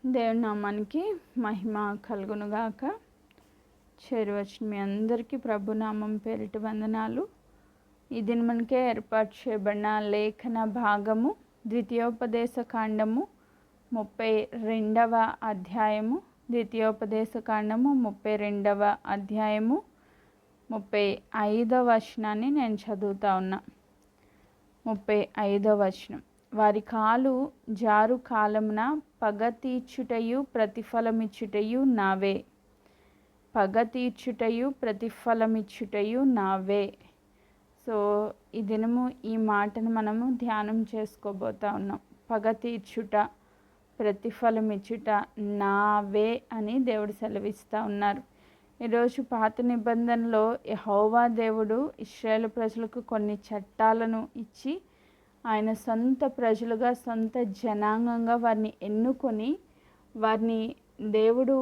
దేవుని నామానికి మహిమ కలుగునుగాక. చేరువచ్చిన మీ అందరికీ ప్రభునామం పేరిట వందనాలు. ఈ దినమనికే ఏర్పాటు చేయబడిన లేఖన భాగము ద్వితీయోపదేశ కాండము 32వ అధ్యాయము. ద్వితీయోపదేశ కాండము 32వ అధ్యాయము 35వ వచనాన్ని నేను చదువుతా ఉన్నా. 35వ వచనం. వారి కాలు జారు కాలమున పగ తీర్చుటయు ప్రతిఫలమిచ్చుటయు నావే. పగ తీర్చుటయు ప్రతిఫలమిచ్చుటయు నావే. సో ఈ దినము ఈ మాటను మనము ధ్యానం చేసుకోబోతా ఉన్నాం. పగ తీర్చుట, ప్రతిఫలమిచ్చుట నావే అని దేవుడు సెలవిస్తూ ఉన్నారు. ఈరోజు పాత నిబంధనలో యెహోవా దేవుడు ఇశ్రాయేలు ప్రజలకు కొన్ని చట్టాలను ఇచ్చి ఆయన సొంత ప్రజలుగా, సొంత జనాంగంగా వారిని ఎన్నుకొని వారిని దేవుడు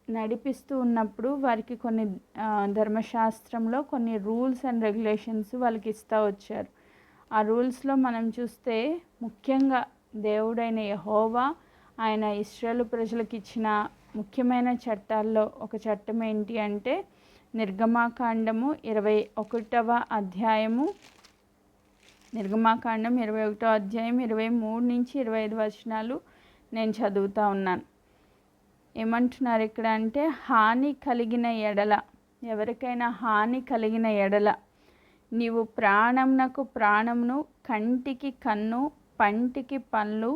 నడిపిస్తూ ఉన్నప్పుడు వారికి కొన్ని ధర్మశాస్త్రంలో కొన్ని రూల్స్ అండ్ రెగ్యులేషన్స్ వాళ్ళకి ఇస్తూ వచ్చారు. ఆ రూల్స్లో మనం చూస్తే ముఖ్యంగా దేవుడైన యెహోవా ఆయన ఇశ్రాయేలు ప్రజలకు ఇచ్చిన ముఖ్యమైన చట్టాల్లో ఒక చట్టం ఏంటి అంటే నిర్గమాకాండము 21వ అధ్యాయము. నిర్గమాకాండం 21వ అధ్యాయం 23 నుంచి 25 వచనాలు నేను చదువుతూ ఉన్నాను. ఏమంటున్నారు ఇక్కడ అంటే, హాని కలిగిన ఎడల, ఎవరికైనా హాని కలిగిన ఎడల నీవు ప్రాణమునకు ప్రాణమును, కంటికి కన్ను, పంటికి పళ్ళు,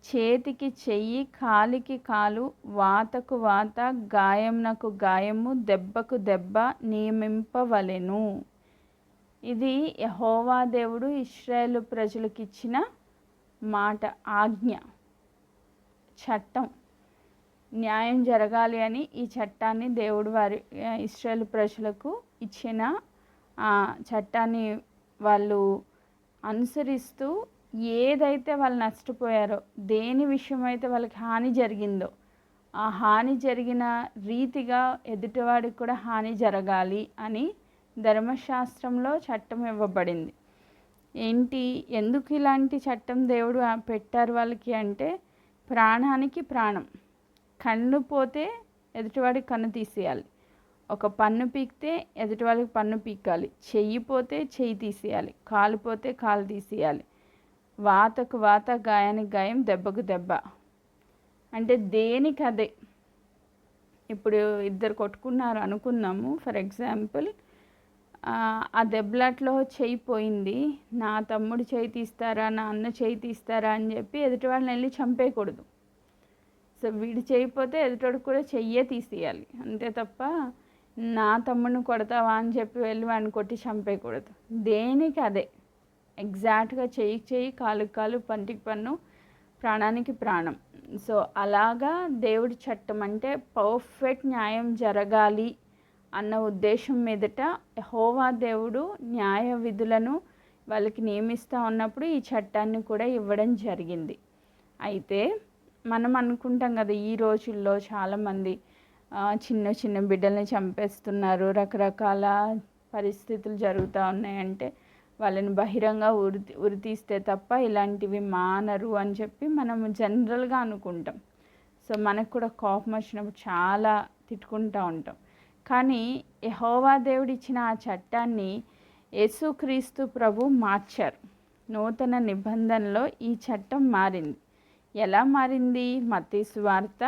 చేతికి చెయ్యి, కాలికి కాలు, వాతకు వాత, గాయమునకు గాయము, దెబ్బకు దెబ్బ నియమింపవలెను. ఇది యెహోవా దేవుడు ఇశ్రాయేలు ప్రజలకు ఇచ్చిన మాట, ఆజ్ఞ, చట్టం. న్యాయం జరగాలి అని ఈ చట్టాన్ని దేవుడు వారి ఇశ్రాయేలు ప్రజలకు ఇచ్చిన చట్టాన్ని వాళ్ళు అనుసరిస్తూ ఏదైతే వాళ్ళు నష్టపోయారో, దేని విషయమైతే వాళ్ళకి హాని జరిగిందో ఆ హాని జరిగిన రీతిగా ఎదుటివాడికి కూడా హాని జరగాలి అని ధర్మశాస్త్రంలో చట్టం ఇవ్వబడింది. ఏంటి, ఎందుకు ఇలాంటి చట్టం దేవుడు పెట్టారు వాళ్ళకి అంటే, ప్రాణానికి ప్రాణం. కన్ను పోతే ఎదుటివాడికి కన్ను తీసేయాలి, ఒక పన్ను పీకితే ఎదుటివాడికి పన్ను పీకాలి, చెయ్యి పోతే చెయ్యి తీసేయాలి, కాలు పోతే కాలు తీసేయాలి, వాతకు వాత, గాయానికి గాయం, దెబ్బకు దెబ్బ. అంటే దేనికి అదే. ఇప్పుడు ఇద్దరు కొట్టుకున్నారు అనుకుందాము, ఫర్ ఎగ్జాంపుల్. ఆ దెబ్బలాట్లో చెయ్యి పోయింది, నా తమ్ముడు చెయ్యి తీస్తారా, నా అన్న చెయ్యి తీస్తారా అని చెప్పి ఎదుటి వాళ్ళని వెళ్ళి చంపేయకూడదు. సో వీడు చేయిపోతే ఎదుటోడు కూడా చెయ్యే తీసేయాలి, అంతే తప్ప నా తమ్ముడిని కొడతావా అని చెప్పి వెళ్ళి వాడిని కొట్టి చంపేయకూడదు. దేనికి అదే, ఎగ్జాక్ట్గా చెయ్యికి చెయ్యి, కాలుకి కాలు, పంటికి పన్ను, ప్రాణానికి ప్రాణం. సో అలాగా దేవుడి చట్టం అంటే పర్ఫెక్ట్ న్యాయం జరగాలి అన్న ఉద్దేశం మీదట యెహోవా దేవుడు న్యాయ విధులను వాళ్ళకి నియమిస్తూ ఉన్నప్పుడు ఈ చట్టాన్ని కూడా ఇవ్వడం జరిగింది. అయితే మనం అనుకుంటాం కదా, ఈ రోజుల్లో చాలామంది చిన్న చిన్న బిడ్డల్ని చంపేస్తున్నారు, రకరకాల పరిస్థితులు జరుగుతూ ఉన్నాయంటే వాళ్ళని బహిరంగ ఉరి తీస్తే తప్ప ఇలాంటివి మానరు అని చెప్పి మనం జనరల్గా అనుకుంటాం. సో మనకు కూడా కోపం వచ్చినప్పుడు చాలా తిట్టుకుంటూ ఉంటాం. కానీ యెహోవా దేవుడు ఇచ్చిన ఆ చట్టాన్ని యేసుక్రీస్తు ప్రభు మార్చారు. నూతన నిబంధనలో ఈ చట్టం మారింది. ఎలా మారింది? మత్తయి సువార్త.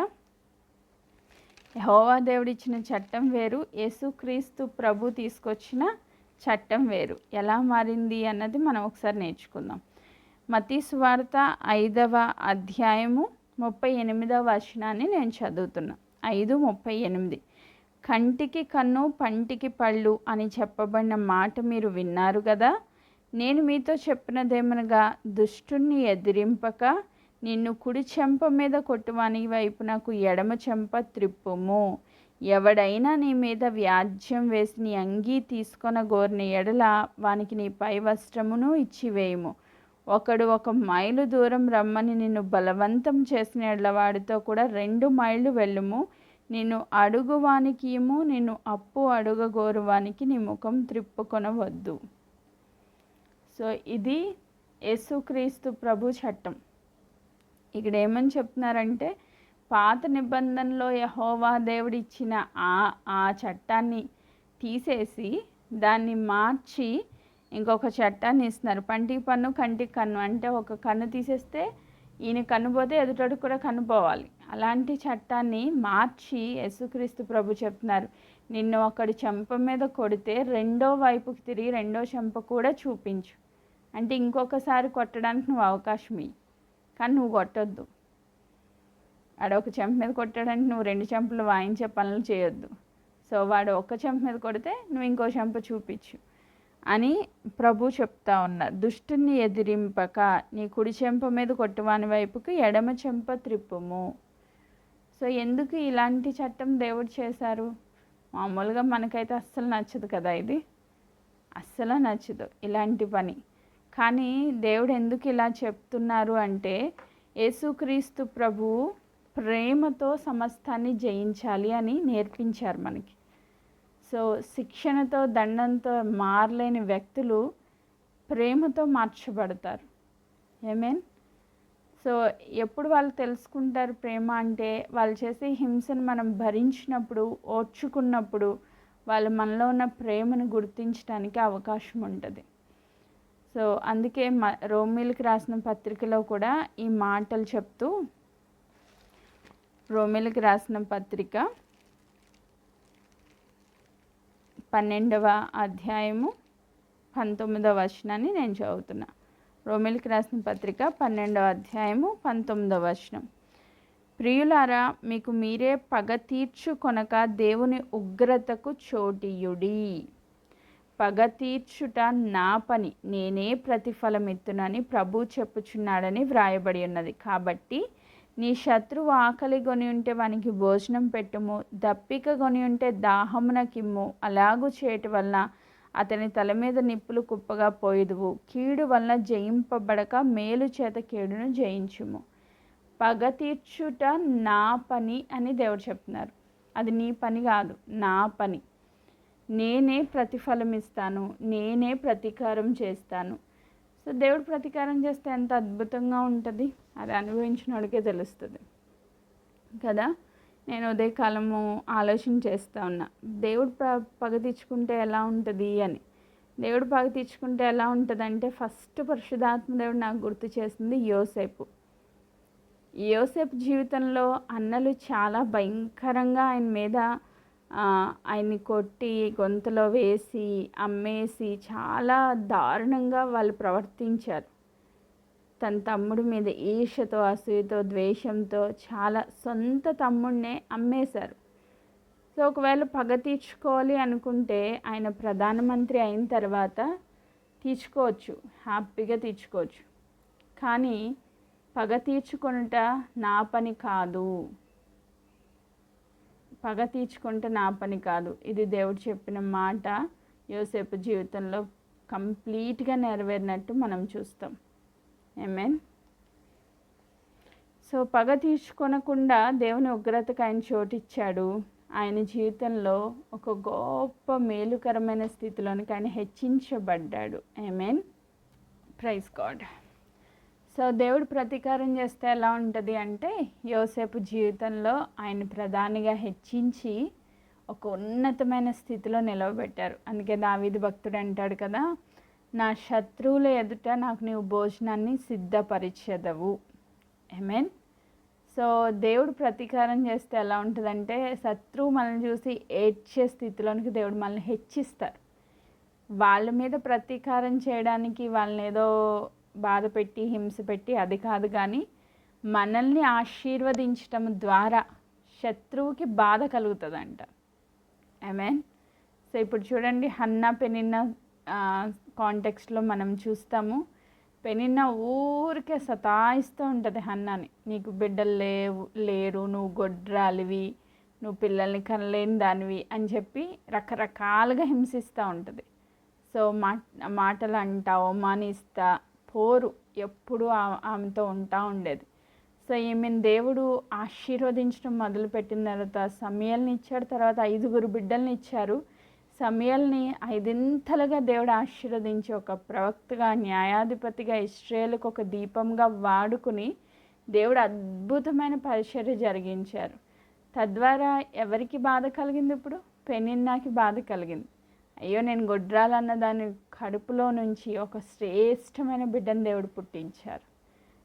యెహోవా దేవుడు ఇచ్చిన చట్టం వేరు, యేసుక్రీస్తు ప్రభు తీసుకొచ్చిన చట్టం వేరు. ఎలా మారింది అన్నది మనం ఒకసారి నేర్చుకుందాం. మత్తయి సువార్త 5వ అధ్యాయము 38వ వచనాన్ని నేను చదువుతున్నా. 5:38. కంటికి కన్ను, పంటికి పళ్ళు అని చెప్పబడిన మాట మీరు విన్నారు కదా. నేను మీతో చెప్పినదేమనగా, దుష్టుణ్ణి ఎదిరింపక నిన్ను కుడి చెంప మీద కొట్టువాని వైపు నాకు ఎడమ చెంప త్రిప్పుము. ఎవడైనా నీ మీద వ్యాజ్యం వేసి నీ అంగీ తీసుకొనగోరిన ఎడల వానికి నీ పై వస్త్రమును ఇచ్చివేయుము. ఒకడు 1 మైలు దూరం రమ్మని నిన్ను బలవంతం చేసిన ఎడల వాడితో కూడా 2 మైళ్ళు వెళ్ళుము. నిన్ను అడుగువానికి ఇమ్ము, నిన్ను అప్పు అడుగగోరువానికి నీ ముఖం త్రిప్పుకొనవద్దు. సో ఇది యేసుక్రీస్తు ప్రభు చట్టం. ఇక్కడ ఏమని చెప్తున్నారంటే, పాత నిబంధనలో యెహోవా దేవుడిచ్చిన ఆ చట్టాన్ని తీసేసి దాన్ని మార్చి ఇంకొక చట్టాన్ని ఇస్తున్నారు. పంటికి పన్ను కంటికి కన్ను, అంటే ఒక కన్ను తీసేస్తే ఈయన కన్ను పోతే ఎదుటోడికి కూడా కన్ను పోవాలి. అలాంటి చట్టాన్ని మార్చి యేసుక్రీస్తు ప్రభు చెప్తున్నారు, నిన్ను ఒకడి చెంప మీద కొడితే రెండో వైపుకి తిరిగి రెండో చెంప కూడా చూపించు. అంటే ఇంకొకసారి కొట్టడానికి నువ్వు అవకాశం ఇయ్యి, కానీ నువ్వు కొట్టొద్దు. ఆడొక చెంప మీద కొట్టాడంటే నువ్వు రెండు చెంపలు వాయించే పనులు చేయొద్దు. సో వాడు ఒక్క చెంప మీద కొడితే నువ్వు ఇంకో చెంప చూపించు అని ప్రభు చెప్తా ఉన్నారు. దుష్టుని ఎదిరింపక నీ కుడి చెంప మీద కొట్టువాని వైపుకి ఎడమ చెంప త్రిప్పుము. సో ఎందుకు ఇలాంటి చట్టం దేవుడు చేశారు? మామూలుగా మనకైతే అస్సలు నచ్చదు కదా, ఇది అస్సలు నచ్చదు ఇలాంటి పని. కానీ దేవుడు ఎందుకు ఇలా చెప్తున్నారు అంటే యేసుక్రీస్తు ప్రభు ప్రేమతో సమస్తాన్ని జయించాలి అని నేర్పించారు మనకి. సో శిక్షణతో దండంతో మారలేని వ్యక్తులు ప్రేమతో మార్చబడతారు. ఆమేన్. సో ఎప్పుడు వాళ్ళు తెలుసుకుంటారు ప్రేమ అంటే, వాళ్ళు చేసే హింసను మనం భరించినప్పుడు, ఓర్చుకున్నప్పుడు వాళ్ళు మనలో ఉన్న ప్రేమను గుర్తించడానికి అవకాశం ఉంటుంది. సో అందుకే రోమీలకు రాసిన పత్రికలో కూడా ఈ మాటలు చెప్తూ, రోమీలకు రాసిన పత్రిక 12వ అధ్యాయము 19వ వచనాన్ని నేను చదువుతున్నా. రోమీలకు రాసిన పత్రిక 12వ అధ్యాయము 19వ వచనం. ప్రియులారా, మీకు మీరే పగ తీర్చుకొనక దేవుని ఉగ్రతకు చోటియుడి. పగ తీర్చుట నా పని, నేనే ప్రతిఫలమిత్తునని ప్రభు చెప్పుచున్నాడని వ్రాయబడి ఉన్నది. కాబట్టి నీ శత్రువు ఆకలి కొని ఉంటే వానికి భోజనం పెట్టుము, దప్పిక కొని ఉంటే దాహమునకిమ్ము. అలాగూ చేయటం వలన అతని తల మీద నిప్పులు కుప్పగా పోయిదువు. కీడు వలన జయింపబడక మేలు చేత కీడును జయించుము. పగ తీర్చుట నా పని అని దేవుడు చెప్తున్నారు. అది నీ పని కాదు, నా పని. నేనే ప్రతిఫలం ఇస్తాను, నేనే ప్రతీకారం చేస్తాను. సో దేవుడు ప్రతీకారం చేస్తే ఎంత అద్భుతంగా ఉంటుంది, అది అనుభవించినోడికే తెలుస్తుంది కదా. నేను ఉదయకాలము ఆలోచన చేస్తూ ఉన్నా, దేవుడు పగ తీర్చుకుంటే ఎలా ఉంటుంది అని. దేవుడు పగ తీర్చుకుంటే ఎలా ఉంటుంది అంటే, ఫస్ట్ పరిశుద్ధాత్మ దేవుడు నాకు గుర్తు చేసింది యోసేపు. యోసేపు జీవితంలో అన్నలు చాలా భయంకరంగా ఆయన మీద ఆయన్ని కొట్టి గొంతులో వేసి అమ్మేసి చాలా దారుణంగా వాళ్ళు ప్రవర్తించారు. తన తమ్ముడి మీద ఈర్ష్యతో, అసూయతో, ద్వేషంతో చాలా సొంత తమ్ముడినే అమ్మేశారు. సో ఒకవేళ పగ తీర్చుకోవాలి అనుకుంటే ఆయన ప్రధానమంత్రి అయిన తర్వాత తీర్చుకోవచ్చు, హ్యాపీగా తీర్చుకోవచ్చు. కానీ పగ తీర్చుకొనుట నా పని కాదు, పగ తీర్చుకుంటే నా పని కాదు. ఇది దేవుడు చెప్పిన మాట యోసేపు జీవితంలో కంప్లీట్గా నెరవేరినట్టు మనం చూస్తాం. ఆమేన్. సో పగ తీర్చుకొనకుండా దేవుని ఉగ్రతకు ఆయన చోటిచ్చాడు. ఆయన జీవితంలో ఒక గొప్ప మేలుకరమైన స్థితిలోనికి ఆయన హెచ్చించబడ్డాడు. ఆమేన్. Praise God. సో దేవుడు ప్రతీకారం చేస్తే ఎలా ఉంటుంది అంటే, యోసేపు జీవితంలో ఆయన ప్రధానిగా హెచ్చించి ఒక ఉన్నతమైన స్థితిలో నిలవబెట్టారు. అందుకే దావీదు భక్తుడు అంటాడు కదా, నా శత్రువుల ఎదుట నాకు నీవు భోజనాన్ని సిద్ధపరిచెదవు. ఆమేన్. సో దేవుడు ప్రతీకారం చేస్తే ఎలా ఉంటుందంటే, శత్రువు మనల్ని చూసి ఏడ్చే స్థితిలోనికి దేవుడు మనల్ని హెచ్చిస్తారు. వాళ్ళ మీద ప్రతీకారం చేయడానికి వాళ్ళని ఏదో బాధ పెట్టి హింస పెట్టి అది కాదు, కానీ మనల్ని ఆశీర్వదించటం ద్వారా శత్రువుకి బాధ కలుగుతుందంట. ఆమేన్. సో ఇప్పుడు చూడండి, హన్నా పెనిన్నా కాంటెక్స్ట్లో మనం చూస్తాము. పెనిన్నా ఊరికే సతాయిస్తూ ఉంటుంది హన్నాని, నీకు బిడ్డలు లేరు, నువ్వు గొడ్రాలివి, నువ్వు పిల్లల్ని కనలేని దానివి అని చెప్పి రకరకాలుగా హింసిస్తూ ఉంటుంది. సో మాటలు అంటా, అవమానిస్తా, పోరు ఎప్పుడు ఆమెతో ఉంటా ఉండేది. సో ఈమెను దేవుడు ఆశీర్వదించడం మొదలుపెట్టిన తర్వాత సమూయేలుని ఇచ్చాడు. తర్వాత 5 బిడ్డల్ని ఇచ్చారు. సమూయేలుని 5 దేవుడు ఆశీర్వదించి ఒక ప్రవక్తగా, న్యాయాధిపతిగా, ఇశ్రాయేలుకు ఒక దీపంగా వాడుకుని దేవుడు అద్భుతమైన పరిచర్య జరిగించారు. తద్వారా ఎవరికి బాధ కలిగింది? ఇప్పుడు పెనిన్నాకి బాధ కలిగింది. అయ్యో, నేను గొడ్రాలన్న దాని కడుపులో నుంచి ఒక శ్రేష్టమైన బిడ్డను దేవుడు పుట్టించారు.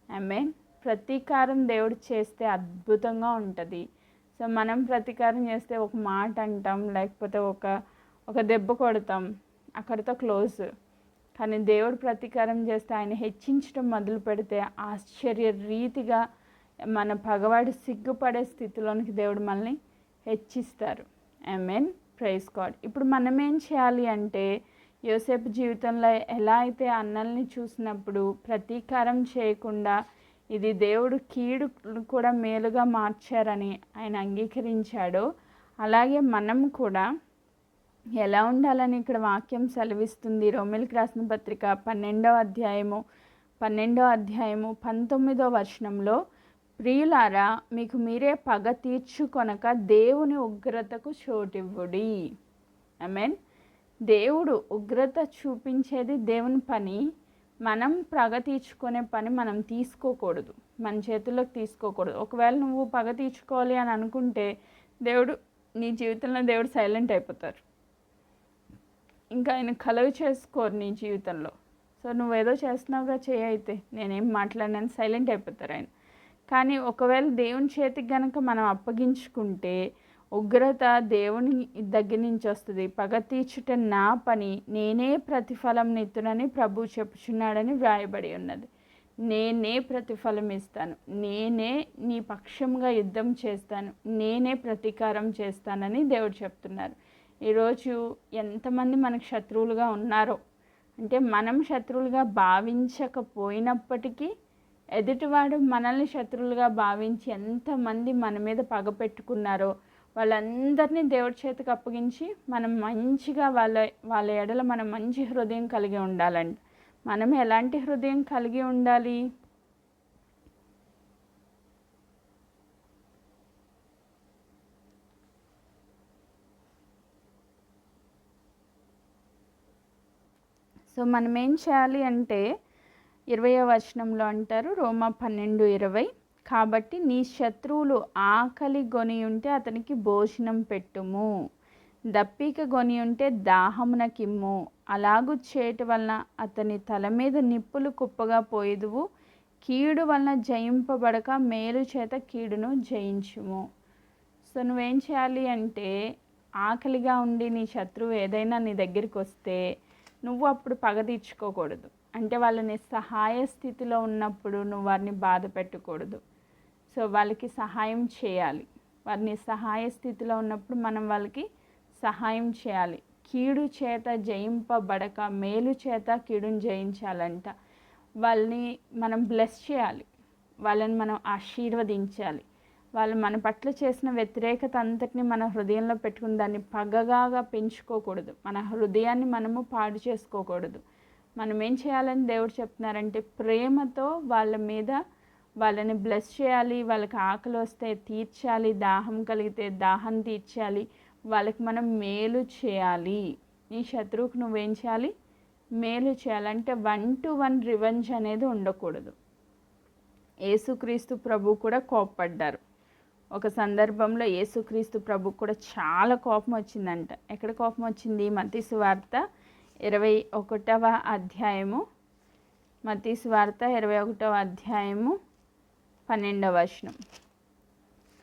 ఆమేన్. ప్రతీకారం దేవుడు చేస్తే అద్భుతంగా ఉంటుంది. సో మనం ప్రతీకారం చేస్తే ఒక మాట అంటాం, లేకపోతే ఒక దెబ్బ కొడతాం, అక్కడితో క్లోజ్. కానీ దేవుడు ప్రతీకారం చేస్తే, ఆయన హెచ్చించడం మొదలు పెడితే ఆశ్చర్య రీతిగా మన పగవాడు సిగ్గుపడే స్థితిలోనికి దేవుడు మనల్ని హెచ్చిస్తారు. ఆమేన్. Praise God. ఇప్పుడు మనం ఏం చేయాలి అంటే, యోసేపు జీవితంలో ఎలా అయితే అన్నల్ని చూసినప్పుడు ప్రతీకారం చేయకుండా ఇది దేవుడు కీడు కూడా మేలుగా మార్చారని ఆయన అంగీకరించాడో, అలాగే మనం కూడా ఎలా ఉండాలని ఇక్కడ వాక్యం సెలవిస్తుంది. రోమీయులకు రాసిన పత్రిక 12వ అధ్యాయము 19వ వచనంలో, ప్రియులారా, మీకు మీరే పగ తీర్చుకొనక దేవుని ఉగ్రతకు చోటివ్వుడి. ఆమేన్. దేవుడు ఉగ్రత చూపించేది దేవుని పని. మనం పగ తీర్చుకునే పని మనం తీసుకోకూడదు, మన చేతుల్లోకి తీసుకోకూడదు. ఒకవేళ నువ్వు పగ తీర్చుకోవాలి అని అనుకుంటే నీ జీవితంలో దేవుడు సైలెంట్ అయిపోతారు. ఇంకా ఆయన కలవి చేసుకోరు నీ జీవితంలో. సో నువ్వేదో చేస్తున్నావుగా, అయితే నేనేం మాట్లాడినాను, సైలెంట్ అయిపోతారు ఆయన. కానీ ఒకవేళ దేవుని చేతికి కనుక మనం అప్పగించుకుంటే ఉగ్రత దేవుని దగ్గర నుంచి వస్తుంది. పగ తీర్చుట నా పని, నేనే ప్రతిఫలం నిత్తునని ప్రభు చెప్పుచున్నాడని వ్రాయబడి ఉన్నది. నేనే ప్రతిఫలం ఇస్తాను, నేనే నీ పక్షంగా యుద్ధం చేస్తాను, నేనే ప్రతీకారం చేస్తానని దేవుడు చెప్తున్నారు. ఈరోజు ఎంతమంది మనకు శత్రువులుగా ఉన్నారో, అంటే మనం శత్రువులుగా భావించకపోయినప్పటికీ ఎదుటివాడు మనల్ని శత్రువులుగా భావించి ఎంతమంది మన మీద పగ పెట్టుకున్నారో వాళ్ళందరినీ దేవుడి చేతికి అప్పగించి మనం మంచిగా వాళ్ళ ఎడల మనం మంచి హృదయం కలిగి ఉండాలండి. మనం ఎలాంటి హృదయం కలిగి ఉండాలి? సో మనం ఏం చేయాలి అంటే 20వ వచనంలో అంటారు, రోమా 12:20, కాబట్టి నీ శత్రువులు ఆకలి గొని ఉంటే అతనికి భోజనం పెట్టుము, దప్పిక గొని ఉంటే దాహమునకిమ్ము, అలాగు చేయటం వలన అతని తల మీద నిప్పులు కుప్పగా పోయేదువు, కీడు వలన జయింపబడక మేలు చేత కీడును జయించుము. సో నువ్వేం చేయాలి అంటే, ఆకలిగా ఉండి నీ శత్రువు ఏదైనా నీ దగ్గరికి వస్తే నువ్వు అప్పుడు పగ తీర్చుకోకూడదు. అంటే వాళ్ళని సహాయ స్థితిలో ఉన్నప్పుడు నువ్వు వారిని బాధ పెట్టకూడదు. సో వాళ్ళకి సహాయం చేయాలి. వారిని సహాయ స్థితిలో ఉన్నప్పుడు మనం వాళ్ళకి సహాయం చేయాలి. కీడు చేత జయింపబడక మేలు చేత కీడును జయించాలంట. వాళ్ళని మనం బ్లెస్ చేయాలి, వాళ్ళని మనం ఆశీర్వదించాలి. వాళ్ళు మన పట్ల చేసిన వ్యతిరేకత అంతటిని మన హృదయంలో పెట్టుకుని దాన్ని పగగా పెంచుకోకూడదు. మన హృదయాన్ని మనము పాడు చేసుకోకూడదు. మనం ఏం చేయాలని దేవుడు చెప్తున్నారంటే, ప్రేమతో వాళ్ళని బ్లెస్ చేయాలి. వాళ్ళకి ఆకలి వస్తే తీర్చాలి, దాహం కలిగితే దాహం తీర్చాలి, వాళ్ళకి మనం మేలు చేయాలి. నీ శత్రువుకు నువ్వేం చేయాలి? మేలు చేయాలంటే 1-to-1 రివెంజ్ అనేది ఉండకూడదు. యేసుక్రీస్తు ప్రభు కూడా కోపపడ్డారు. ఒక సందర్భంలో యేసుక్రీస్తు ప్రభు కూడా చాలా కోపం వచ్చిందంట. ఎక్కడ కోపం వచ్చింది? మత్తయి సువార్త 21వ అధ్యాయము, మత్తయి సువార్త 21వ అధ్యాయము 12వ వచనం.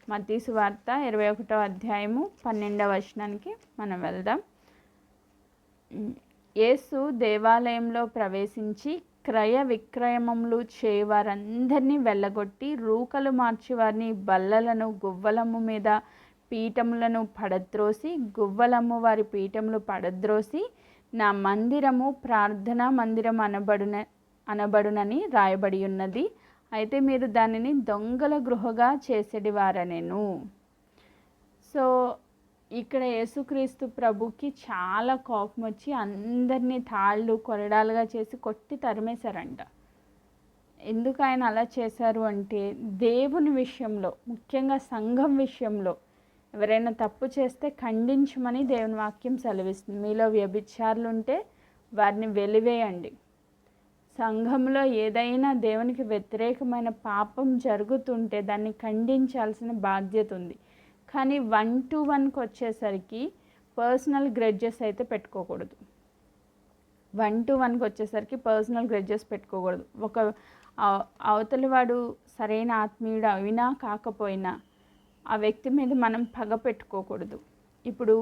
మత్తయి సువార్త 21వ అధ్యాయము 12వ వచనానికి మనం వెళ్దాం. యేసు దేవాలయంలో ప్రవేశించి క్రయ విక్రయములు చేయవారందరినీ వెళ్ళగొట్టి రూకలు మార్చేవారిని, బల్లలను, గువ్వలమ్ము మీద పీఠములను పడద్రోసి, గువ్వలమ్ము వారి పీఠములు పడద్రోసి, నా మందిరము ప్రార్థనా మందిరం అనబడునని రాయబడి ఉన్నది. అయితే మీరు దానిని దొంగల గృహగా చేసేటివారనెను. సో ఇక్కడ యేసుక్రీస్తు ప్రభుకి చాలా కోపం వచ్చి అందరినీ తాళ్ళు కొరడాలుగా చేసి కొట్టి తరిమేశారంట. ఎందుకు ఆయన అలా చేశారు అంటే, దేవుని విషయంలో, ముఖ్యంగా సంఘం విషయంలో ఎవరైనా తప్పు చేస్తే ఖండించమని దేవుని వాక్యం సెలవిస్తుంది. మీలో వ్యభిచారులు ఉంటే వారిని వెలివేయండి. సంఘంలో ఏదైనా దేవునికి వ్యతిరేకమైన పాపం జరుగుతుంటే దాన్ని ఖండించాల్సిన బాధ్యత ఉంది. కానీ 1-to-1కి వచ్చేసరికి పర్సనల్ గ్రెడ్జెస్ అయితే పెట్టుకోకూడదు. 1-to-1కి వచ్చేసరికి పర్సనల్ గ్రెడ్జెస్ పెట్టుకోకూడదు. ఒక అవతలి వాడు సరైన ఆత్మీయుడు అయినా కాకపోయినా ఆ వ్యక్తి మీద మనం పగ పెట్టుకోకూడదు. ఇప్పుడు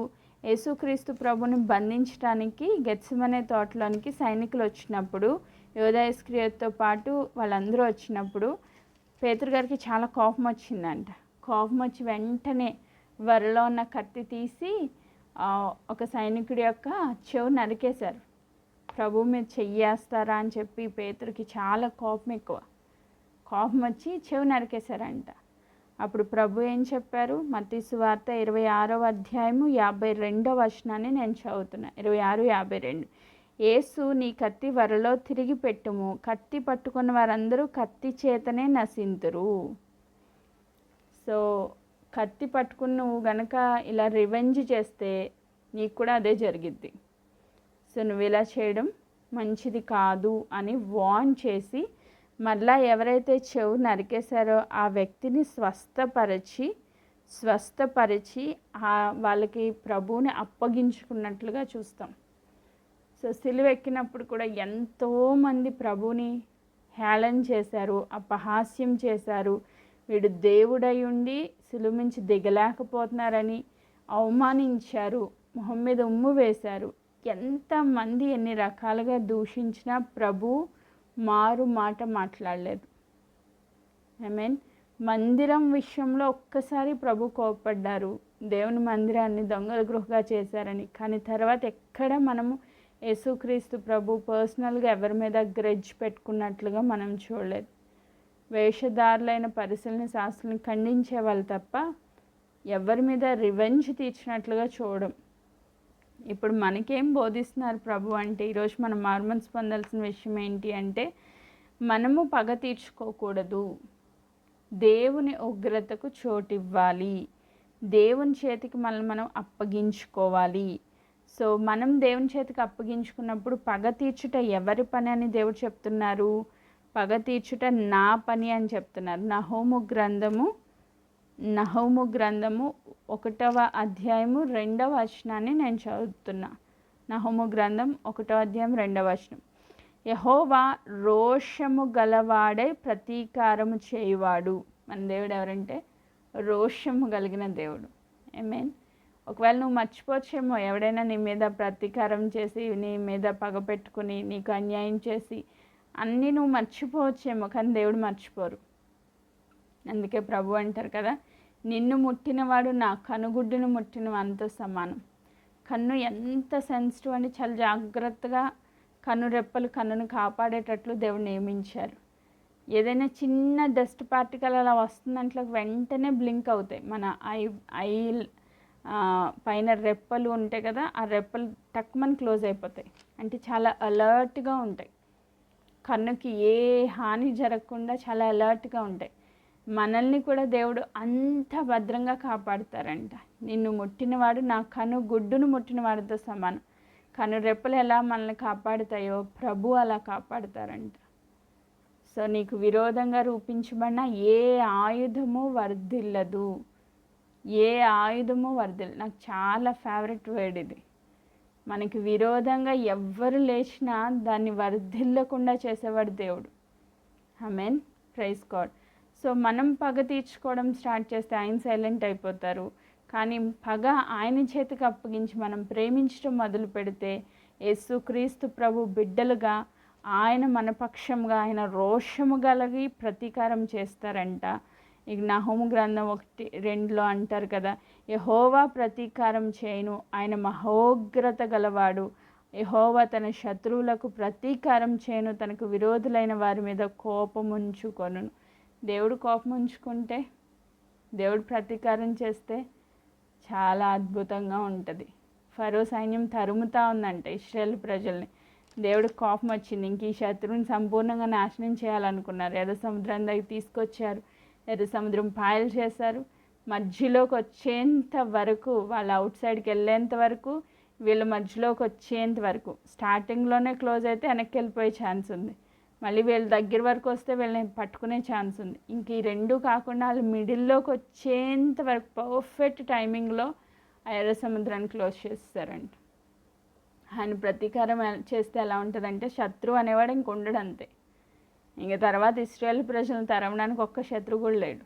యేసుక్రీస్తు ప్రభుని బంధించడానికి గెత్సెమనే తోటలోనికి సైనికులు వచ్చినప్పుడు, యోధా ఇస్కరియోతుతో పాటు వాళ్ళందరూ వచ్చినప్పుడు పేతురు గారికి చాలా కోపం వచ్చిందంట. కోపం వచ్చి వెంటనే వరలో ఉన్న కత్తి తీసి ఒక సైనికుడి యొక్క చెవు నరికేశారు. ప్రభు మీద చెయ్యేస్తారా అని చెప్పి పేతురుకి చాలా కోపం ఎక్కువ. కోపం వచ్చి చెవు నరికేశారంట. అప్పుడు ప్రభు ఏం చెప్పారు? మత్తయి సువార్త 26వ అధ్యాయము 52వ వచనాన్ని నేను చదువుతున్నా. 26:52. యేసు, నీ కత్తి వరలో తిరిగి పెట్టుము, కత్తి పట్టుకున్న వారందరూ కత్తి చేతనే నశింతురు. సో కత్తి పట్టుకుని నువ్వు గనక ఇలా రివెంజ్ చేస్తే నీకు కూడా అదే జరిగిద్ది. సో నువ్వు ఇలా చేయడం మంచిది కాదు అని వార్న్ చేసి మళ్ళా ఎవరైతే చెవు నరికేశారో ఆ వ్యక్తిని స్వస్థపరిచి వాళ్ళకి ప్రభువుని అప్పగించుకున్నట్లుగా చూస్తాం. సో సిలువ ఎక్కినప్పుడు కూడా ఎంతోమంది ప్రభువుని హేళన చేశారు, అపహాస్యం చేశారు. వీడు దేవుడై ఉండి సిలువ నుంచి దిగలేకపోతున్నారని అవమానించారు, మొహం మీద ఉమ్ము వేశారు. ఎంతమంది ఎన్ని రకాలుగా దూషించినా ప్రభు మారు మాట మాట్లాడలేదు. మందిరం విషయంలో ఒక్కసారి ప్రభు కోపడ్డారు, దేవుని మందిరాన్ని దొంగల గృహగా చేశారని. కానీ తర్వాత ఎక్కడ మనము యేసుక్రీస్తు ప్రభు పర్సనల్గా ఎవరి మీద గ్రెడ్జ్ పెట్టుకున్నట్లుగా మనం చూడలేదు. వేషధారులైన పరిశీలన శాస్త్రులను ఖండించే వాళ్ళు తప్ప ఎవరి మీద రివెంజ్ తీర్చినట్లుగా చూడడం. ఇప్పుడు మనకేం బోధిస్తున్నారు ప్రభు అంటే, ఈరోజు మనం మారుమనసు పొందాల్సిన విషయం ఏంటి అంటే, మనము పగ తీర్చుకోకూడదు, దేవుని ఉగ్రతకు చోటివ్వాలి, దేవుని చేతికి మనం అప్పగించుకోవాలి. సో మనం దేవుని చేతికి అప్పగించుకున్నప్పుడు పగ తీర్చుట ఎవరి పని అని దేవుడు చెప్తున్నారు? పగ తీర్చుట నా పని అని చెప్తున్నారు. నహూము గ్రంథము 1వ అధ్యాయము 2వ వచనాన్ని నేను చదువుతున్నా. నహూము గ్రంథం 1వ అధ్యాయం 2వ వచనం. యెహోవా రోషము గలవాడై ప్రతీకారము చేయువాడు. మన దేవుడు ఎవరంటే రోషము కలిగిన దేవుడు. ఆమేన్. ఒకవేళ నువ్వు మర్చిపోవచ్చేమో, ఎవడైనా నీ మీద ప్రతీకారం చేసి, నీ మీద పగ పెట్టుకుని, నీకు అన్యాయం చేసి అన్నీ నువ్వు మర్చిపోవచ్చేమో, కానీ దేవుడు మర్చిపోరు. అందుకే ప్రభు అంటారు కదా, నిన్ను ముట్టినవాడు నా కనుగుడ్డును ముట్టిన అంత సమానం. కన్ను ఎంత సెన్సిటివ్ అంటే చాలా జాగ్రత్తగా కన్నును కాపాడేటట్లు దేవుడు నియమించారు. ఏదైనా చిన్న డస్ట్ పార్టికల్ అలా వస్తుందంటే వెంటనే బ్లింక్ అవుతాయి. మన ఐ పైన రెప్పలు ఉంటాయి కదా, ఆ రెప్పలు టక్మని క్లోజ్ అయిపోతాయి. అంటే చాలా అలర్ట్గా ఉంటాయి. కన్నుకి ఏ హాని జరగకుండా చాలా అలర్ట్గా ఉంటాయి. మనల్ని కూడా దేవుడు అంత భద్రంగా కాపాడుతారంట. నిన్ను ముట్టినవాడు నా గుడ్డును ముట్టినవాడితో సమానం. రెప్పలు ఎలా మనల్ని కాపాడుతాయో ప్రభు అలా కాపాడుతారంట. సో నీకు విరోధంగా రూపించబడిన ఏ ఆయుధము వర్ధిల్లదు. నాకు చాలా ఫేవరెట్ వర్డ్ ఇది. మనకి విరోధంగా ఎవ్వరు లేచినా దాన్ని వర్ధిల్లకుండా చేసేవాడు దేవుడు. ఆమేన్. Praise God. సో మనం పగ తీర్చుకోవడం స్టార్ట్ చేస్తే ఆయన సైలెంట్ అయిపోతారు. కానీ పగ ఆయన చేతికి అప్పగించి మనం ప్రేమించడం మొదలు పెడితే యేసుక్రీస్తు ప్రభు బిడ్డలుగా ఆయన మన పక్షంగా ఆయన రోషము కలిగి ప్రతీకారం చేస్తారంట. ఇక నహూము గ్రంథం 1:2 అంటారు కదా, యెహోవా ప్రతీకారం చేయను, ఆయన మహోగ్రత గలవాడు. యెహోవా తన శత్రువులకు ప్రతీకారం చేయను, తనకు విరోధులైన వారి మీద కోపముంచుకొను. దేవుడు కోపం ఉంచుకుంటే, దేవుడు ప్రతీకారం చేస్తే చాలా అద్భుతంగా ఉంటుంది. ఫరో సైన్యం తరుముతా ఉందంట ఇశ్రాయేల్ ప్రజల్ని. దేవుడు కోపం వచ్చింది, ఇంక ఈ శత్రువుని సంపూర్ణంగా నాశనం చేయాలనుకున్నారు. ఎర్ర సముద్రం దగ్గర తీసుకొచ్చారు, ఎర్ర సముద్రం పాయలు చేశారు. మధ్యలోకి వచ్చేంత వరకు, వాళ్ళు అవుట్ సైడ్కి వెళ్ళేంత వరకు, వీళ్ళు మధ్యలోకి వచ్చేంత వరకు, స్టార్టింగ్లోనే క్లోజ్ అయితే వెనక్కి వెళ్ళిపోయే ఛాన్స్ ఉంది. మళ్ళీ వీళ్ళ దగ్గర వరకు వస్తే వీళ్ళని పట్టుకునే ఛాన్స్ ఉంది. ఇంక ఈ రెండు కాకుండా వాళ్ళు మిడిల్లోకి వచ్చేంత వరకు పర్ఫెక్ట్ టైమింగ్లో ఆ ఎర్ర సముద్రాన్ని క్లోజ్ చేస్తారంట. ఆయన ప్రతీకారం చేస్తే ఎలా ఉంటుందంటే శత్రువు అనేవాడు ఇంక ఉండడు అంతే. ఇంక తర్వాత ఇశ్రాయేల్ ప్రజలను తరవడానికి ఒక్క శత్రువు కూడా లేడు.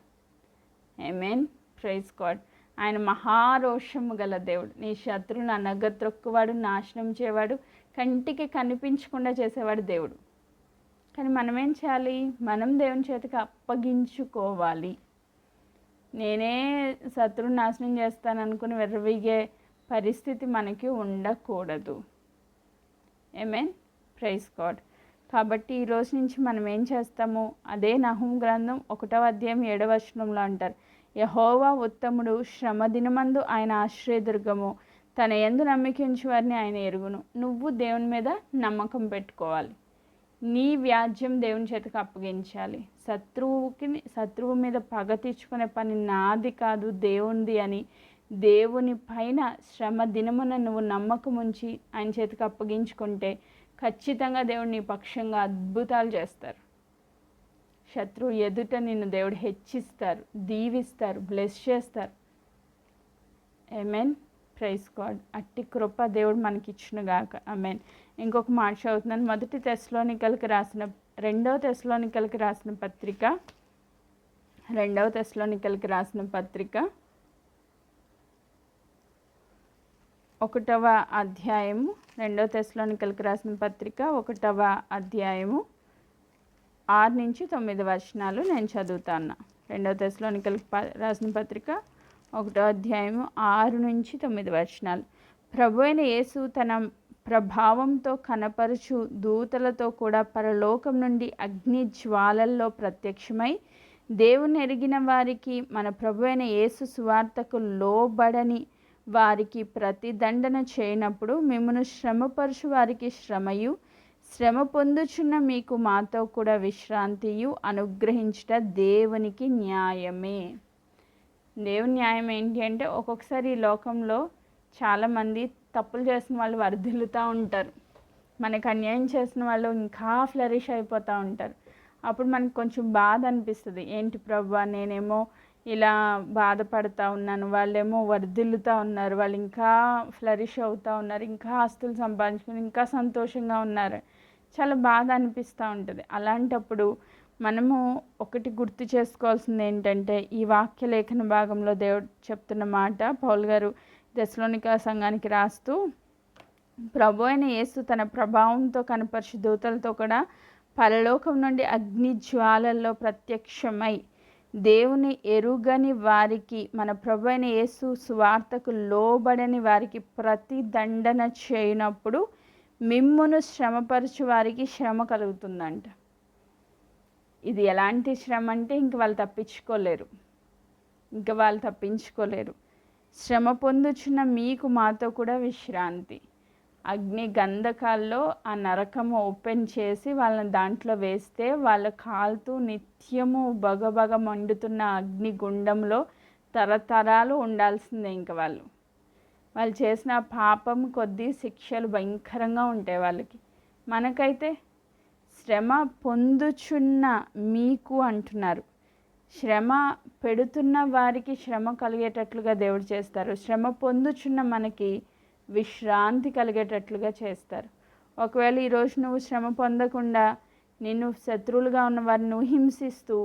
ఆమేన్, ప్రైజ్ గాడ్. ఆయన మహారోషము గల దేవుడు. నీ శత్రువుని అనగత్రొక్కువాడు, నాశనం చేయవాడు, కంటికి కనిపించకుండా చేసేవాడు దేవుడు. కానీ మనం ఏం చేయాలి? మనం దేవుని చేతికి అప్పగించుకోవాలి. నేనే శత్రువుని నాశనం చేస్తాను అనుకుని వెర్రవిగే పరిస్థితి మనకి ఉండకూడదు. ఆమేన్, ప్రైజ్ గాడ్. కాబట్టి ఈరోజు నుంచి మనం ఏం చేస్తాము? అదే నహూము గ్రంథం 1వ అధ్యాయం 7వ వచనంలో అంటారు, యెహోవా ఉత్తముడు, శ్రమ దినమందు ఆయన ఆశ్రయదుర్గము, తన యందు నమ్మికించు వారిని ఆయన ఎరుగును. నువ్వు దేవుని మీద నమ్మకం పెట్టుకోవాలి. నీ వ్యాజ్యం దేవుని చేతికి అప్పగించాలి. శత్రువు మీద పగ తీర్చుకునే పని నాది కాదు దేవునిది అని దేవుని పైన శ్రమ దినమున నువ్వు నమ్మకం ఉంచి ఆయన చేతికి అప్పగించుకుంటే ఖచ్చితంగా దేవుడు నీ పక్షంగా అద్భుతాలు చేస్తారు. శత్రువు ఎదుట నిన్ను దేవుడు హెచ్చిస్తారు, దీవిస్తారు, బ్లెస్ చేస్తారు. ఆమేన్, ప్రైజ్ గాడ్. అట్టి కృప దేవుడు మనకి ఇచ్చునుగాక. ఆమేన్. ఇంకొక మాట చదువుతున్నాను. 2వ తెస్సలోనికలకు రాసిన పత్రిక 2వ తెస్సలోనికలకు రాసిన పత్రిక 1వ అధ్యాయము 2వ తెస్సలోనికలకు రాసిన పత్రిక 1వ అధ్యాయము 6 నుంచి 9 వచనాలు నేను చదువుతాను. 2వ తెస్సలోనికలకు రాసిన పత్రిక 1వ అధ్యాయము 6 నుంచి 9 వచనాలు. ప్రభువైన యేసు తన ప్రభావంతో కనపరుచు దూతలతో కూడా పరలోకం నుండి అగ్ని జ్వాలల్లో ప్రత్యక్షమై దేవుని ఎరిగిన వారికి మన ప్రభువైన యేసు సువార్తకు లోబడని వారికి ప్రతిదండన చేయనప్పుడు మిమ్మను శ్రమపరుచు వారికి శ్రమయు, శ్రమ పొందుచున్న మీకు మాతో కూడా విశ్రాంతియు అనుగ్రహించుట దేవునికి న్యాయమే. దేవుని న్యాయం ఏంటి అంటే, ఒక్కొక్కసారి ఈ లోకంలో చాలామంది తప్పులు చేసిన వాళ్ళు వర్ధిల్లుతూ ఉంటారు. మనకు అన్యాయం చేసిన వాళ్ళు ఇంకా ఫ్లరిష్ అయిపోతూ ఉంటారు. అప్పుడు మనకు కొంచెం బాధ అనిపిస్తుంది. ఏంటి ప్రభువా, నేనేమో ఇలా బాధపడుతూ ఉన్నాను, వాళ్ళేమో వర్ధిల్లుతూ ఉన్నారు, వాళ్ళు ఇంకా ఫ్లరిష్ అవుతూ ఉన్నారు, ఇంకా ఆస్తులు సంపాదించుకుని ఇంకా సంతోషంగా ఉన్నారు. చాలా బాధ అనిపిస్తూ ఉంటుంది. అలాంటప్పుడు మనము ఒకటి గుర్తు చేసుకోవాల్సింది ఏంటంటే, ఈ వాక్య లేఖన భాగంలో దేవుడు చెప్తున్న మాట, పౌలు గారు తెస్సలోనిక సంఘానికి రాస్తూ, ప్రభు అయిన యేసు తన ప్రభావంతో కనపరిచి దూతలతో కూడా పరలోకం నుండి అగ్ని జ్వాలల్లో ప్రత్యక్షమై దేవుని ఎరుగని వారికి మన ప్రభు అయిన యేసు సువార్తకు లోబడని వారికి ప్రతిదండన చేయనప్పుడు మిమ్మును శ్రమపరచు వారికి శ్రమ కలుగుతుందంట. ఇది ఎలాంటి శ్రమ అంటే ఇంక వాళ్ళు తప్పించుకోలేరు. శ్రమ పొందుచున్న మీకు మాతో కూడా విశ్రాంతి. అగ్ని గంధకాల్లో ఆ నరకము ఓపెన్ చేసి వాళ్ళని దాంట్లో వేస్తే వాళ్ళు కాలుతూ నిత్యము బగబగ మండుతున్న అగ్ని గుండంలో తరతరాలు ఉండాల్సిందే. ఇంకా వాళ్ళు చేసిన పాపం కొద్దీ శిక్షలు భయంకరంగా ఉంటాయి వాళ్ళకి. మనకైతే శ్రమ పొందుచున్న మీకు అంటున్నారు. శ్రమ పెడుతున్న వారికి శ్రమ కలిగేటట్లుగా దేవుడు చేస్తారు. శ్రమ పొందుచున్న మనకి విశ్రాంతి కలిగేటట్లుగా చేస్తారు. ఒకవేళ ఈరోజు నువ్వు శ్రమ పొందకుండా నిన్ను శత్రువులుగా ఉన్న వారిని నువ్వు హింసిస్తూ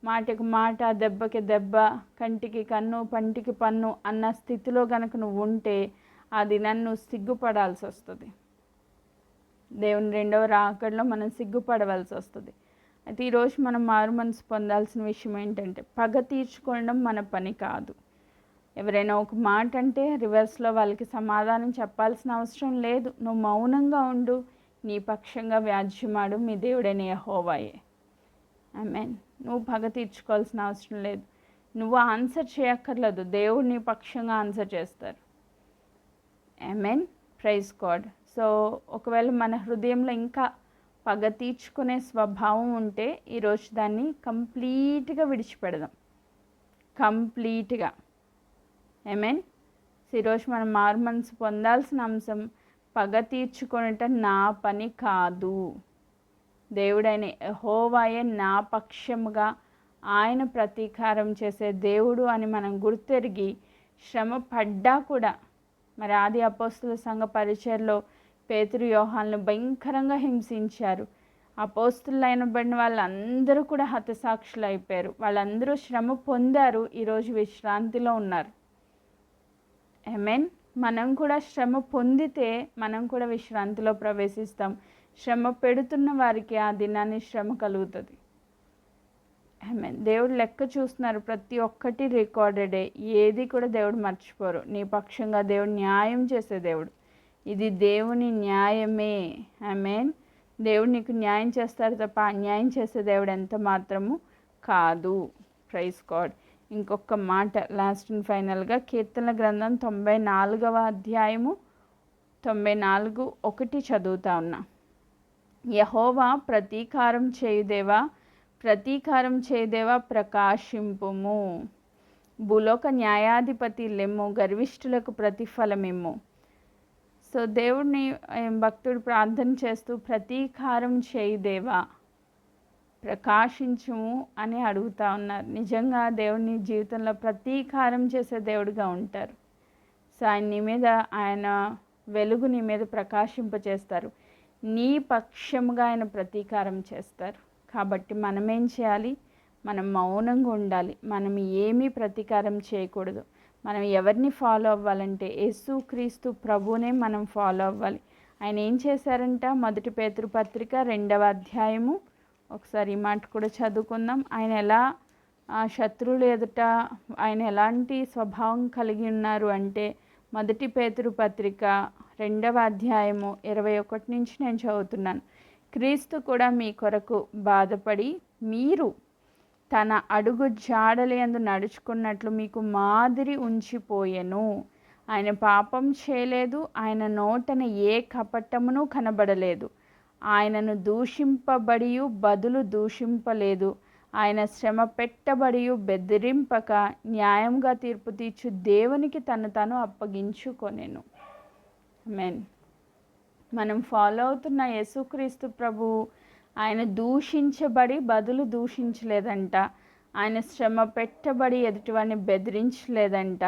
మాటకి మాట, దెబ్బకి దెబ్బ, కంటికి కన్ను, పంటికి పన్ను అన్న స్థితిలో కనుక నువ్వు ఉంటే అది నన్ను సిగ్గుపడాల్సి వస్తుంది. దేవుని రెండవ రాకడలో మనం సిగ్గుపడవలసి వస్తుంది. అయితే ఈరోజు మనం మారు మనసు పొందాల్సిన విషయం ఏంటంటే, పగ తీర్చుకోవడం మన పని కాదు. ఎవరైనా ఒక మాట అంటే రివర్స్లో వాళ్ళకి సమాధానం చెప్పాల్సిన అవసరం లేదు. నువ్వు మౌనంగా ఉండు, నీ పక్షంగా వ్యాజ్యమాడు, మీ దేవుడైన యెహోవాయే. ఆమేన్. నువ్వు పగ తీర్చుకోవాల్సిన అవసరం లేదు. నువ్వు ఆన్సర్ చేయక్కర్లేదు, దేవుడు నీ పక్షంగా ఆన్సర్ చేస్తారు. ఆమేన్, ప్రైజ్ గాడ్. సో ఒకవేళ మన హృదయంలో ఇంకా పగ తీర్చుకునే స్వభావం ఉంటే ఈరోజు దాన్ని కంప్లీట్గా విడిచిపెడదాం. కంప్లీట్గా. ఆమేన్. ఈరోజు మనం మారు మనసు పొందాల్సిన అంశం, పగ తీర్చుకొనటం నా పని కాదు. దేవుడైన యెహోవాయే నా పక్షముగా ఆయన ప్రతీకారం చేసే దేవుడు అని మనం గుర్తెరిగి శ్రమ పడ్డా కూడా, మరి ఆది అపోస్తుల సంఘ పరిచర్లో పేతురు యోహాన్లు భయంకరంగా హింసించారు. అపోస్తులైనబడిన వాళ్ళందరూ కూడా హతసాక్షులు అయిపోయారు. వాళ్ళందరూ శ్రమ పొందారు, ఈరోజు విశ్రాంతిలో ఉన్నారు. ఆమేన్. మనం కూడా శ్రమ పొందితే మనం కూడా విశ్రాంతిలో ప్రవేశిస్తాం. శ్రమ పెడుతున్న వారికి ఆ దినాన్ని శ్రమ కలుగుతుంది. ఆమేన్. దేవుడు లెక్క చూస్తున్నారు, ప్రతి ఒక్కటి రికార్డెడే, ఏది కూడా దేవుడు మర్చిపోరు. నీ పక్షంగా దేవుడు న్యాయం చేసే దేవుడు. ఇది దేవుని న్యాయమే. ఆమేన్. దేవుడు నీకు న్యాయం చేస్తారు తప్ప అన్యాయం చేసే దేవుడు ఎంత మాత్రము కాదు. Praise God. ఇంకొక మాట లాస్ట్ అండ్ ఫైనల్గా కీర్తనల గ్రంథం 94వ అధ్యాయము 94:1 చదువుతా ఉన్నా. యెహోవా ప్రతీకారం చేయుదేవా ప్రకాశింపుము. భూలోక న్యాయాధిపతి లెమ్ము, గర్విష్ఠులకు ప్రతిఫలమిమ్ము. సో దేవుడిని భక్తుడు ప్రార్థన చేస్తూ ప్రతీకారం చేయుదేవా ప్రకాశించుము అని అడుగుతా ఉన్నారు. నిజంగా దేవుని జీవితంలో ప్రతీకారం చేసే దేవుడిగా ఉంటారు. సో ఆయన వెలుగు నీ మీద ప్రకాశింపచేస్తారు. నీ పక్షముగా ఆయన ప్రతీకారం చేస్తారు. కాబట్టి మనమేం చేయాలి? మనం మౌనంగా ఉండాలి. మనం ఏమీ ప్రతీకారం చేయకూడదు. మనం ఎవరిని ఫాలో అవ్వాలంటే యేసుక్రీస్తు ప్రభువునే మనం ఫాలో అవ్వాలి. ఆయన ఏం చేశారంట? 1 పేతురు పత్రిక 2వ అధ్యాయము ఒకసారి ఈ మాట కూడా చదువుకుందాం. ఆయన ఎలా శత్రువులు ఎదుట ఆయన ఎలాంటి స్వభావం కలిగి ఉన్నారు అంటే 1 పేతురు పత్రిక 2వ అధ్యాయము 21 నుంచి నేను చదువుతున్నాను. క్రీస్తు కూడా మీ కొరకు బాధపడి మీరు తన అడుగు జాడలయందు నడుచుకున్నట్లు మీకు మాదిరి ఉంచిపోయెను. ఆయన పాపం చేయలేదు, ఆయన నోటన ఏ కపటమును కనబడలేదు. ఆయనను దూషింపబడియు బదులు దూషింపలేదు. ఆయన శ్రమ పెట్టబడియు బెదిరింపక న్యాయంగా తీర్పు తీర్చు దేవునికి తను తాను అప్పగించుకొనెను. ఆమేన్. మనం ఫాలో అవుతున్న యేసుక్రీస్తు ప్రభు ఆయన దూషించబడి బదులు దూషించలేదంట. ఆయన శ్రమ పెట్టబడి ఎదుటివాడిని బెదిరించలేదంట.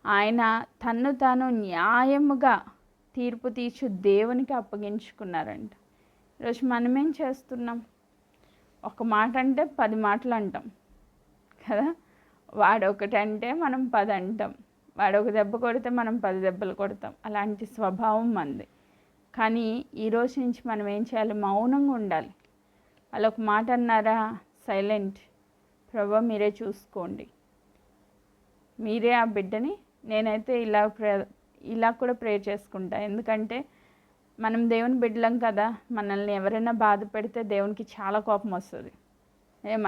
ఆయన తన్ను తాను న్యాయముగా తీర్పు తీర్చు దేవునికి అప్పగించుకున్నారంట. ఈరోజు మనమేం చేస్తున్నాం? ఒక మాట అంటే 10 మాటలు అంటాం కదా. వాడొకటి అంటే మనం 10 అంటాం. వాడొక దెబ్బ కొడితే మనం 10 దెబ్బలు కొడతాం. అలాంటి స్వభావం మనది. కానీ ఈరోజు నుంచి మనం ఏం చేయాలి? మౌనంగా ఉండాలి. వాళ్ళు ఒక మాట అన్నారా? సైలెంట్. ప్రభువా మీరే చూసుకోండి, మీరే ఆ బిడ్డని. నేనైతే ఇలా కూడా ప్రేయర్ చేసుకుంటా. ఎందుకంటే మనం దేవుని బిడ్డలం కదా. మనల్ని ఎవరైనా బాధ పెడితే దేవునికి చాలా కోపం వస్తుంది.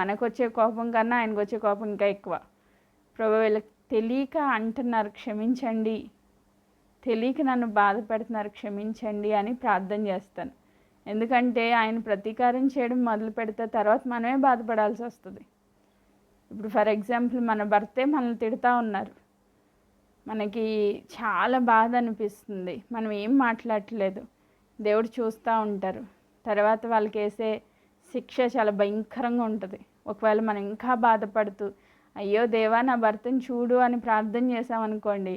మనకు వచ్చే కోపం కన్నా ఆయనకు వచ్చే కోపం ఇంకా ఎక్కువ. ప్రభువా వీళ్ళకి తెలియక అంటున్నారు, క్షమించండి, తెలియక నన్ను బాధ పెడుతున్నారు, క్షమించండి అని ప్రార్థన చేస్తాను. ఎందుకంటే ఆయన ప్రతీకారం చేయడం మొదలు పెడితే తర్వాత మనమే బాధపడాల్సి వస్తుంది. ఇప్పుడు ఫర్ ఎగ్జాంపుల్ మన భర్తే మనల్ని తిడుతూ ఉన్నారు, మనకి చాలా బాధ అనిపిస్తుంది, మనం ఏం మాట్లాడట్లేదు, దేవుడు చూస్తూ ఉంటారు. తర్వాత వాళ్ళకి వేసే శిక్ష చాలా భయంకరంగా ఉంటుంది. ఒకవేళ మనం ఇంకా బాధపడుతూ అయ్యో దేవా నా భర్తను చూడు అని ప్రార్థన చేసామనుకోండి,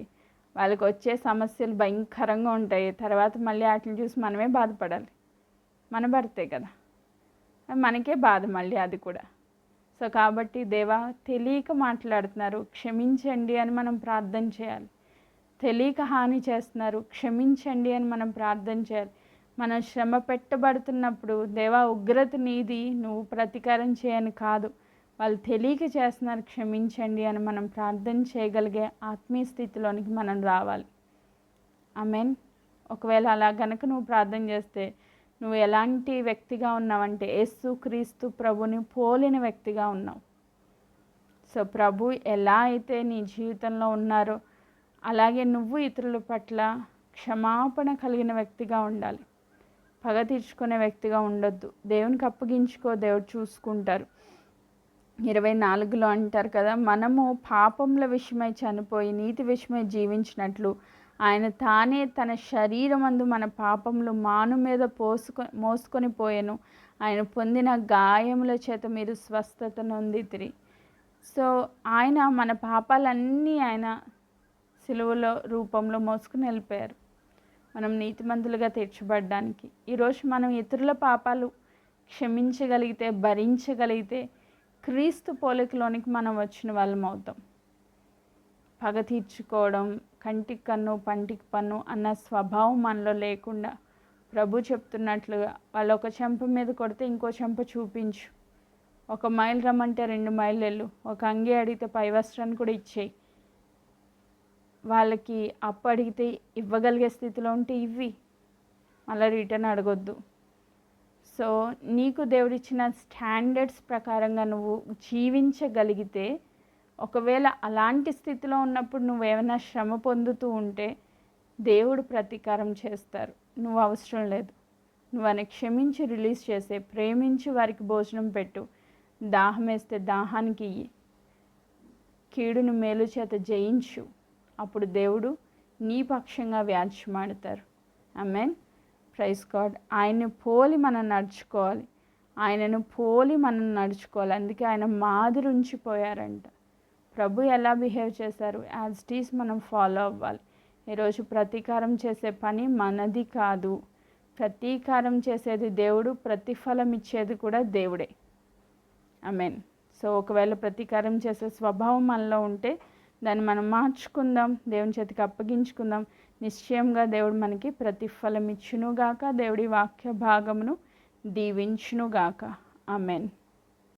వాళ్ళకి వచ్చే సమస్యలు భయంకరంగా ఉంటాయి. తర్వాత మళ్ళీ వాటిని చూసి మనమే బాధపడాలి. మన భర్తే కదా, మనకే బాధ మళ్ళీ అది కూడా. సో కాబట్టి దేవా తెలియక మాట్లాడుతున్నారు, క్షమించండి అని మనం ప్రార్థన చేయాలి. తెలియక హాని చేస్తున్నారు, క్షమించండి అని మనం ప్రార్థన చేయాలి. మనం శ్రమ పెట్టబడుతున్నప్పుడు దేవా ఉగ్రత నీది, నువ్వు ప్రతీకారం చేయని కాదు, వాళ్ళు తెలియక చేస్తున్నారు, క్షమించండి అని మనం ప్రార్థన చేయగలిగే ఆత్మీయ స్థితిలోనికి మనం రావాలి. ఆమేన్. ఒకవేళ అలా గనక నువ్వు ప్రార్థన చేస్తే నువ్వు ఎలాంటి వ్యక్తిగా ఉన్నావంటే యేసుక్రీస్తు ప్రభుని పోలిన వ్యక్తిగా ఉన్నావు. సో ప్రభు ఎలా అయితే నీ జీవితంలో ఉన్నారో అలాగే నువ్వు ఇతరుల పట్ల క్షమాపణ కలిగిన వ్యక్తిగా ఉండాలి. పగ తీర్చుకునే వ్యక్తిగా ఉండొద్దు. దేవునికి అప్పగించుకో, దేవుడు చూసుకుంటారు. 24లో అంటారు కదా, మనము పాపముల విషయమై చనిపోయి నీతి విషయమై జీవించినట్లు ఆయన తానే తన శరీరమందు మన పాపములు మాను మీద మోసుకొని పోయెను, ఆయన పొందిన గాయముల చేత మీరు స్వస్థత నొందితిరి. సో ఆయన మన పాపాలన్నీ ఆయన సిలువలో రూపంలో మోసుకుని వెళ్ళిపోయారు, మనం నీతిమంతులుగా తీర్చబడడానికి. ఈరోజు మనం ఇతరుల పాపాలు క్షమించగలిగితే, భరించగలిగితే క్రీస్తు పోలికలోనికి మనం వచ్చిన వాళ్ళం అవుతాం. పగ తీర్చుకోవడం, కంటికి కన్ను పంటికి పన్ను అన్న స్వభావం మనలో లేకుండా ప్రభు చెప్తున్నట్లుగా వాళ్ళు ఒక చెంప మీద కొడితే ఇంకో చెంప చూపించు, 1 మైలు రమ్మంటే 2 మైళ్ళు వెళ్ళు, ఒక అంగి అడిగితే పై వస్త్రాన్ని కూడా ఇచ్చేయి, వాళ్ళకి అప్పు అడిగితే ఇవ్వగలిగే స్థితిలో ఉంటే ఇవ్వి, మళ్ళీ రిటర్న్ అడగొద్దు. సో నీకు దేవుడిచ్చిన స్టాండర్డ్స్ ప్రకారంగా నువ్వు జీవించగలిగితే, ఒకవేళ అలాంటి స్థితిలో ఉన్నప్పుడు నువ్వేమైనా శ్రమ పొందుతూ ఉంటే దేవుడు ప్రతీకారం చేస్తారు, నువ్వు అవసరం లేదు. నువ్వు అని క్షమించి రిలీజ్ చేసే, ప్రేమించి వారికి భోజనం పెట్టు, దాహం వేస్తే దాహానికి ఇయ్యి, కీడును మేలు చేత జయించు, అప్పుడు దేవుడు నీ పక్షంగా వ్యాజ్యమాడతారు. ఆమేన్. Praise God. ఆయన్ని పోలి మనం నడుచుకోవాలి, ఆయనను పోలి మనం నడుచుకోవాలి. అందుకే ఆయన మాదిరి ఉంచిపోయారంట. ప్రభు ఎలా బిహేవ్ చేశారు, యాజ్ ఇట్ ఈస్ మనం ఫాలో అవ్వాలి. ఈరోజు ప్రతీకారం చేసే పని మనది కాదు, ప్రతీకారం చేసేది దేవుడు, ప్రతిఫలం ఇచ్చేది కూడా దేవుడే. ఆమేన్. సో ఒకవేళ ప్రతీకారం చేసే స్వభావం మనలో ఉంటే దాన్ని మనం మార్చుకుందాం, దేవుని చేతికి అప్పగించుకుందాం. నిశ్చయంగా దేవుడు మనకి ప్రతిఫలం ఇచ్చునుగాక. దేవుడి వాక్య భాగమును దీవించునుగాక. ఆమేన్.